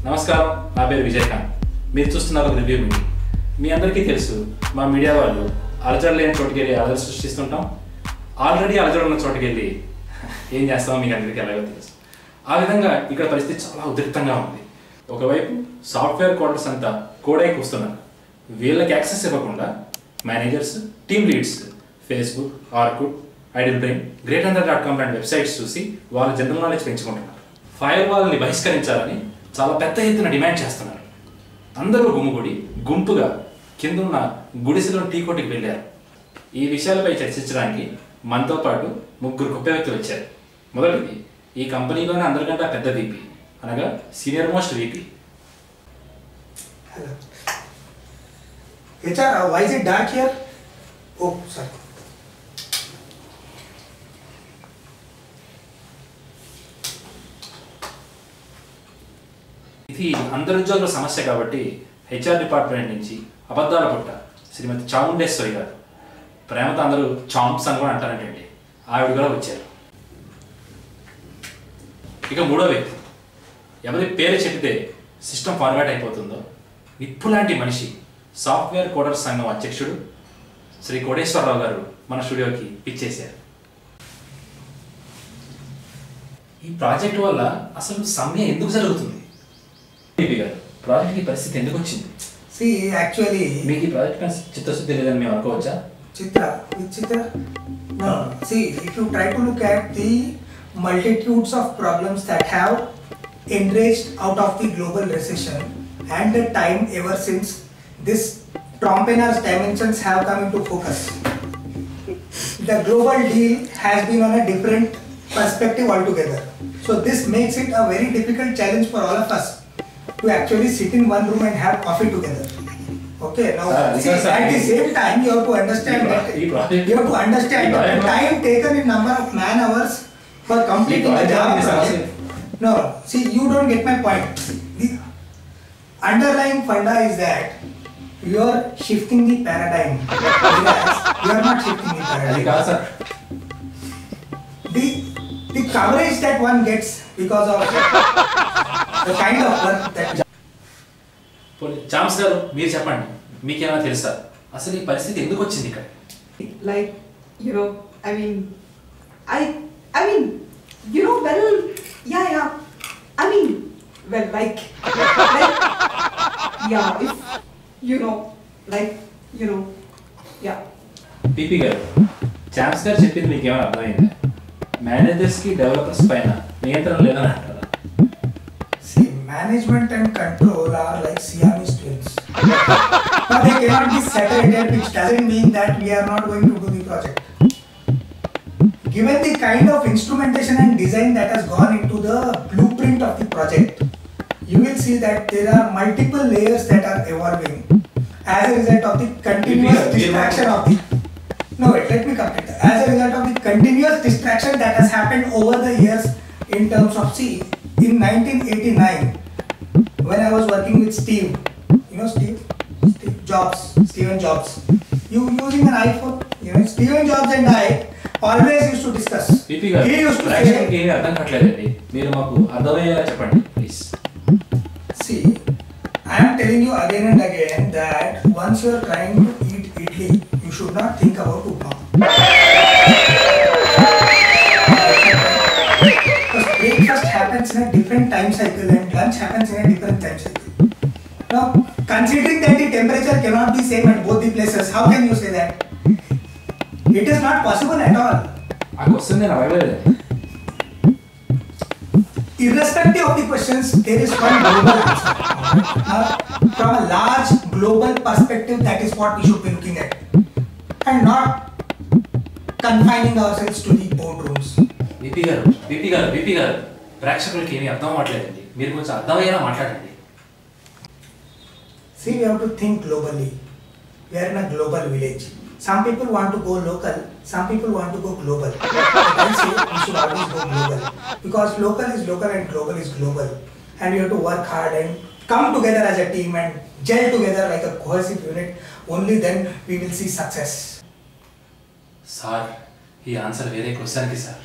నమస్కారం, నా పేరు విజయకాంత్. మీరు చూస్తున్నారు రివ్యూ మీడియా. మీ అందరికీ తెలుసు, మా మీడియా వాళ్ళు అలజడి లేని చోటుకి వెళ్ళి అలజడి సృష్టిస్తుంటాం. ఆల్రెడీ అలజడి ఉన్న చోటుకి వెళ్ళి ఏం చేస్తామో మీకు అందరికీ ఎలాగో తెలుసు. ఆ విధంగా ఇక్కడ పరిస్థితి చాలా ఉద్రిక్తంగా ఉంది. ఒకవైపు సాఫ్ట్వేర్ కోడర్స్ అంతా కోడై కూస్తున్నారు. వీళ్ళకి యాక్సెస్ ఇవ్వకుండా managers, team leads Facebook, Orkut, Idle Brain, greatanother.com లాంటి వెబ్సైట్స్ చూసి వాళ్ళ జనరల్ నాలెడ్జ్ పెంచుకుంటున్నారు. ఫైర్ వాల్ని బహిష్కరించాలని చాలా పెద్ద ఎత్తున డిమాండ్ చేస్తున్నారు. అందరూ గుంపుగా కిందున్న గుడిసెలో టీ కొట్టుకు వెళ్ళారు. ఈ విషయాలపై చర్చించడానికి మనతో పాటు ముగ్గురు గొప్ప వ్యక్తులు వచ్చారు. మొదటిది ఈ కంపెనీలోనే అందరికంటే పెద్ద వీపీ, అనగా senior most VP. Hello. HR, why is it dark here? Oh, sorry. ఇది అందరి ఉద్యోగుల సమస్య కాబట్టి హెచ్ఆర్ డిపార్ట్మెంట్ నుంచి అబద్ధాల పుట్ట శ్రీమతి చాముండేశ్వరి గారు, ప్రేమతో అందరూ చాంప్స్ అని కూడా అంటారంటండి, ఆవిడ కూడా వచ్చారు. ఇక మూడో వ్యక్తి, ఎవరి పేరు చెప్తే సిస్టమ్ ఫార్మాట్ అయిపోతుందో నిప్పు లాంటి మనిషి, సాఫ్ట్వేర్ కోడర్స్ సంఘం అధ్యక్షుడు శ్రీ కోటేశ్వరరావు గారు మన స్టూడియోకి పిచ్చేశారు. ఈ ప్రాజెక్ట్ వల్ల అసలు సమ్మె ఎందుకు జరుగుతుంది? ప్రాజెక్ట్ ఈ పరిస్థితి ఎందుకు వచ్చింది? See, actually, మీకు ఈ ప్రాజెక్ట్ చిత్తశుద్ధి లేదని మేము అనుకోవచ్చా? Chitra, which Chitra? No. See, if you try to look at the multitudes of problems that have enraged out of the global recession and the time ever since this Trumpena's dimensions have come into focus, the global deal has been on a different perspective altogether. So this makes it a very difficult challenge for all of us to actually sit in one room and have coffee together. Okay, now see, at the same time you have to understand that the time taken in number of man hours for completing the job project. No, see, you don't get my point. The underlying funda is that you are shifting the paradigm. Whereas you are not shifting the paradigm. The coverage that one gets because of the kind of work that charms గారు, మీరు చెప్పండి, మీకేమైనా తెలుసా అసలు ఈ పరిస్థితి ఎందుకు వచ్చింది ఇక్కడ? Like, you know, I mean, you know, well, yeah, I mean, well, like, yeah, if, you know, like, you know, yeah. PP గారు, చామ్స్ గారు చెప్పింది మీకు ఏమైనా అర్థమైందా? మేనేజర్స్ కి డెవలపర్స్ పైన నియంత్రణ లేదని అంటారా? See, management and control are like Siamese twins. But they cannot be separated, which doesn't mean that we are not going to do the project. Given the kind of instrumentation and design that has gone into the blueprint of the project, you will see that there are multiple layers that are evolving as a result of the continuous distraction of the... No, wait, let me complete that. As a result of the continuous distraction that has happened over the years in terms of, see, in 1989, when I was working with Steve, you know Steve Jobs, Steven Jobs, you using an iPhone, you know, Steven Jobs and I always used to discuss. PP గారు, He used to ప్రేక్షకులకి say, ఏమీ అర్థం కావట్లేదండి, మీరు మాకు అర్థమయ్యేలా చెప్పండి please. see, I am telling you again and again that once you are trying to eat idli, you should not think about upma. Because breakfast happens in a different time cycle and lunch happens in a different time cycle. Now, considering that the temperature cannot be same at both the places, how can you say that? It is not possible at all. ఆ question నేను అడగలేదు. Irrespective of the questions, there is one global answer. From a large global perspective, that is what we should be looking at. And not confining ourselves to the boardrooms. PP గారు, ప్రేక్షకులకి ఏమీ అర్థం అవ్వట్లేదండి, మీరు కొంచెం అర్థమయ్యేలా మాట్లాడండి. See, we have to think globally. We are in a global village. Some people want to go local, some people want to go global. But I say we should always go global. Because local is local and global is global. And we have to work hard and come together as a team and gel together like a cohesive unit. Only then we will see success. Sir, ఈ answer వేరే క్వశ్చన్కి sir.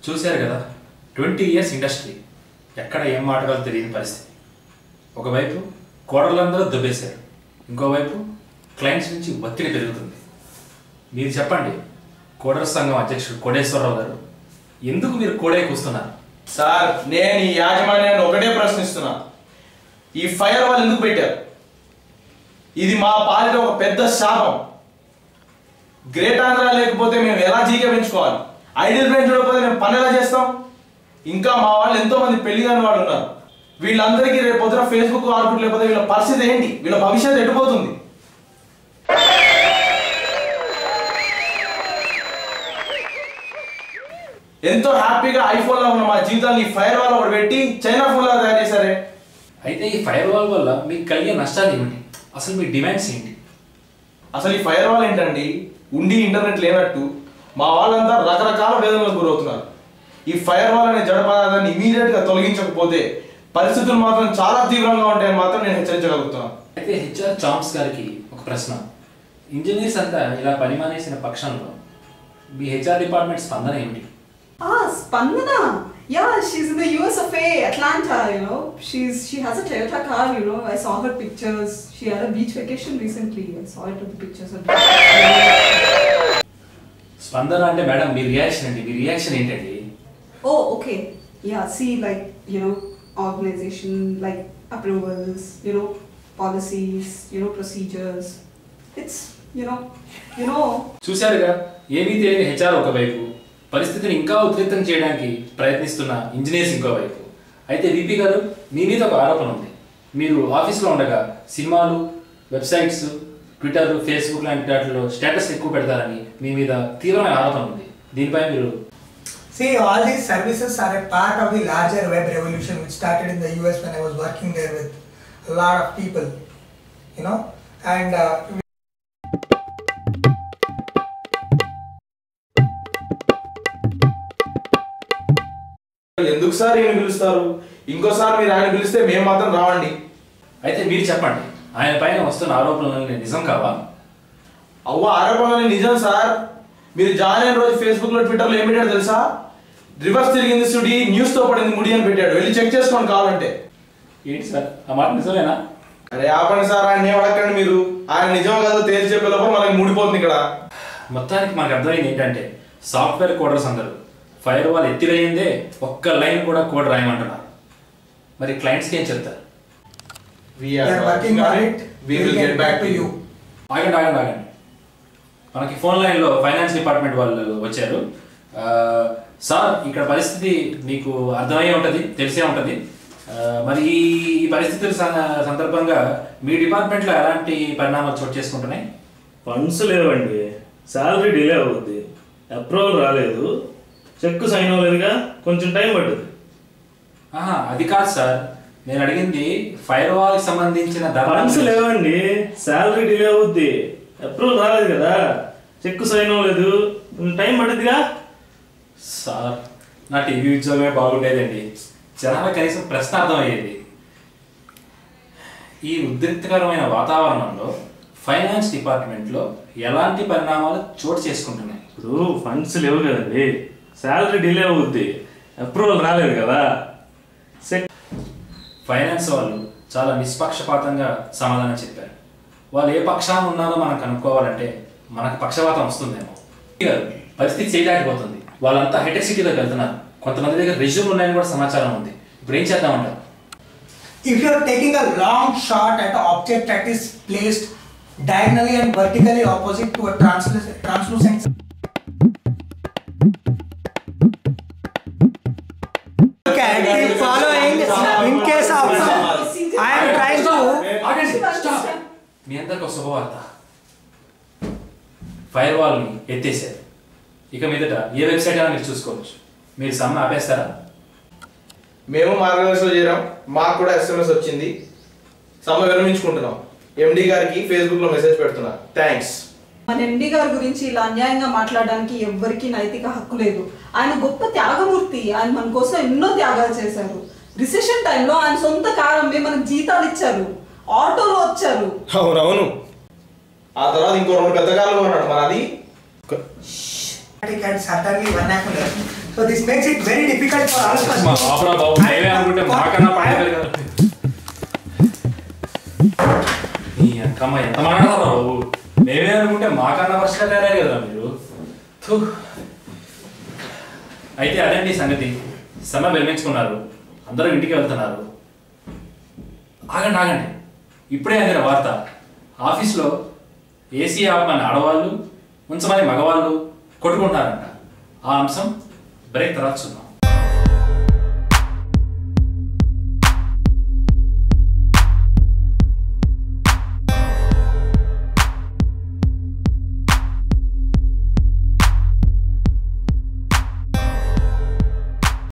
చూశారు కదా, 20 years industry, ఎక్కడ ఏం మాటగాలో తెలియని పరిస్థితి. ఒకవైపు కోడళ్ళందరూ దుబ్బేశారు, ఇంకోవైపు క్లయింట్స్ నుంచి ఒత్తిడి పెరుగుతుంది. మీరు చెప్పండి, కోడర్ సంఘం అధ్యక్షుడు కోడేశ్వరరావు గారు, ఎందుకు మీరు కోడే కూస్తున్నారు? సార్, నేను ఈ యాజమాన్యాన్ని ఒకటే ప్రశ్నిస్తున్నా, ఈ ఫైర్ వాల్ ఎందుకు పెట్టారు? ఇది మా పాలిట ఒక పెద్ద శాపం. గ్రేట్ ఆంధ్ర లేకపోతే మేము ఎలా జీకే పెంచుకోవాలి? ఐడియల్ బ్రెయిన్ చూడకపోతే మేము పని ఎలా చేస్తాం? ఇంకా మా వాళ్ళు ఎంతో మంది పెళ్లి కాని వాళ్ళు ఉన్నారు. వీళ్ళందరికీ రేపు పొద్దున ఫేస్బుక్ ఆర్కుట్ లేకపోతే వీళ్ళ పరిస్థితి ఏంటి? వీళ్ళ భవిష్యత్తు ఎటుపోతుంది? ఎంతో హ్యాపీగా ఐఫోన్ లో ఉన్న మా జీవితాన్ని ఫైర్ వాల్ ఒకటి పెట్టి చైనా ఫోన్ లా తయారు చేశారే. అయితే ఈ ఫైర్ వాల్ వల్ల మీకు కలిగే నష్టాలు ఏమిటి? అసలు మీ డిమాండ్స్ ఏంటి? అసలు ఈ ఫైర్ వాల్ ఏంటండి? ఉండి ఇంటర్నెట్ లేనట్టు మా వాళ్ళంతా రకరకాల వేదనలకు గురవుతున్నారు. ఈ ఫైర్ వాల్ అనే జడ పదార్థాన్ని ఇమీడియట్ గా తొలగించకపోతే పరిస్థితులు మాత్రం చాలా తీవ్రంగా ఉంటాయని మాత్రం నేను హెచ్చరించగలుగుతున్నాను. అయితే హెచ్ఆర్ చాంప్స్ గారికి ఒక ప్రశ్న. ఇంజనీర్స్ అంతా ఇలా పని మానేసిన పక్షంలో మీ హెచ్ఆర్ డిపార్ట్మెంట్ స్పందన ఏమిటి? Spandana. Yeah, she's in the US of A, Atlanta, you know. She has a Toyota car, you know. I saw her pictures. She had a beach vacation recently. I saw it in the pictures. స్పందన అంటే madam మీ reaction అండి, మీ reaction ఏంటండి? Oh, okay. Yeah, see, like, you know, organization, like approvals, you know, policies, you know, procedures. It's, you know. చూశారుగా, ఏమీ తెలియని HR ఒకవైపు, పరిస్థితిని ఇంకా ఉధృతం చేయడానికి ప్రయత్నిస్తున్న ఇంజనీర్స్ ఇంకోవైపు. అయితే విపి గారు, మీ మీద ఒక ఆరోపణ ఉంది. మీరు ఆఫీస్లో ఉండగా సినిమాలు, వెబ్సైట్స్, ట్విట్టర్, ఫేస్బుక్ లాంటి వాటిలో స్టేటస్ ఎక్కువ పెడతారని మీ మీద తీవ్రమైన ఆరోపణ ఉంది. దీనిపై మీరు See, all these services are a part of the larger web revolution which started in the US when I was working there with a lot of people, you know, and ఎందుకు sir ఈయన పిలుస్తారు? ఇంకోసారి మీరు ఆయన పిలిస్తే మేము మాత్రం రావండి. అయితే మీరు చెప్పండి, ఆయన పైన వస్తున్న ఆరోపణలు నిజం కావా? ఆరోపణలు నిజం సార్. మీరు జాయిన్ అయిన రోజు ఫేస్బుక్ లో, ట్విట్టర్ లో ఏం పెట్టాడు తెలుసా? రివర్స్ తిరిగింది సుడి, న్యూస్ తో పడింది ముడి అని పెట్టాడు. వెళ్ళి చెక్ చేసుకోండి కావాలంటే. ఏంటి సార్, ఆ మాట నిజమేనా? అరే ఆపండి సార్, ఆయన ఏం అడగండి మీరు. ఆయన నిజం కాదో తేల్చి చెప్పే లోపల మనకి ముడిపోతుంది ఇక్కడ. మొత్తానికి మనకు అర్థమైంది ఏంటంటే, సాఫ్ట్వేర్ కోడర్స్ అందరూ ఫైర్ వాల్ ఎత్తివేయిందే ఒక్క లైన్ కూడా కోడ్ రాయమంటున్నారు. మరి క్లయింట్స్కి ఏం చెప్తారు? ఆగండి. మనకి ఫోన్ లైన్లో ఫైనాన్స్ డిపార్ట్మెంట్ వాళ్ళు వచ్చారు. సార్, ఇక్కడ పరిస్థితి మీకు అర్థమయ్యే ఉంటుంది, తెలిసే ఉంటుంది. మరి ఈ పరిస్థితుల సందర్భంగా మీ డిపార్ట్మెంట్లో ఎలాంటి పరిణామాలు చోటు చేసుకుంటున్నాయి? ఫండ్స్ లేవండి, శాలరీ డిలే అవుద్ది, అప్రూవల్ రాలేదు, చెక్ సైన్ అవ్వలేదుగా, కొంచెం టైం పడుతుంది. అది కాదు సార్, నేను అడిగింది ఫైర్ వాల్ కి సంబంధించిన ఫండ్స్ లేవండి, శాలరీ డిలే అవుద్ది, అప్రూవల్ రాలేదు కదా, చెక్ సైన్ అవ్వలేదు, టైం పడుతుందిగా. సార్, నా టీవీ ఉద్యోగమే బాగుండేదండి, జనాల కనీసం ప్రశ్న అర్థమయ్యేది. ఈ ఉద్రిక్తకరమైన వాతావరణంలో ఫైనాన్స్ డిపార్ట్మెంట్లో ఎలాంటి పరిణామాలు చోటు చేసుకుంటున్నాయి? ఇప్పుడు ఫండ్స్ లేవు కదండి, శాలరీ డిలే అవుద్ది, అప్రూవల్ రాలేదు కదా. ఫైనాన్స్ వాళ్ళు చాలా నిష్పక్షపాతంగా సమాధానం చెప్పారు. వాళ్ళు ఏ పక్షాన ఉన్నారో మనం కనుక్కోవాలంటే మనకు పక్షపాతం వస్తుందేమో. పరిస్థితి చేయలేకపోతుంది. వాళ్ళంతా హైటెక్ సిటీలోకి వెళ్తున్నారు. కొంతమంది దగ్గర రెజ్యూమ్ ఉన్నాయని కూడా సమాచారం ఉంది. ఇప్పుడు ఏం చేద్దామంటారు? If you are taking a long shot at an object that is placed diagonally and vertically opposite to a translucent the following in case of I am trying to మీ అందరికి ఒక శుభవార్త, ఫైర్ వాల్ని ఎత్తేసారు. ఇక మీదట ఏ వెబ్సైట్ అయినా మీరు చూసుకోవచ్చు. మీరు సమ్మె ఆపేస్తారా? మేము మార్గదర్శనం చేయడం, మాకు కూడా SMS వచ్చింది, సమ్మె విరమించుకుంటున్నాం. ఎండి గారికి ఫేస్బుక్ లో మెసేజ్ పెడుతున్నా. థ్యాంక్స్. మన ఎండి గారి గురించి ఇలా అన్యాయంగా మాట్లాడడానికి ఎవ్వరికీ నైతిక హక్కు లేదు. ఆయన గొప్ప త్యాగమూర్తి. ఆయన మన కోసం ఎన్నో త్యాగాలు చేశారు. రిసెషన్ టైంలో ఆయన సొంత కారు అమ్మి మనకు జీతాలు ఇచ్చారు, ఆటోలో వచ్చారు. అవునవును. ఆ తర్వాత ఇంకో 2 పెద్ద కార్లు కొన్నాడు. మరి అది and certainly vernacular. So this makes it very difficult for all of us. మా బాబురా బాబు మేమే అనుకుంటే మాకన్నా పాడేవారు కదా. నీ అక్కమ్మ ఎంత మాట్లాడతారు బాబు, మేమే అనుకుంటే మాకన్నా వర్షాలు తయారయ్యారు కదా మీరు. థు. అయితే అదండి సంగతి. సమ్మె విరమించుకున్నారు, అందరూ ఇంటికి వెళ్తున్నారు. ఆగండి, ఇప్పుడే అందిన వార్త. ఆఫీస్లో ఏసీ ఆపమని ఆడవాళ్ళు, ఉంచమని మగవాళ్ళు కొట్టుకుంటున్నారంట. ఆ అంశం బ్రేక్ తర్వాత చూద్దాం.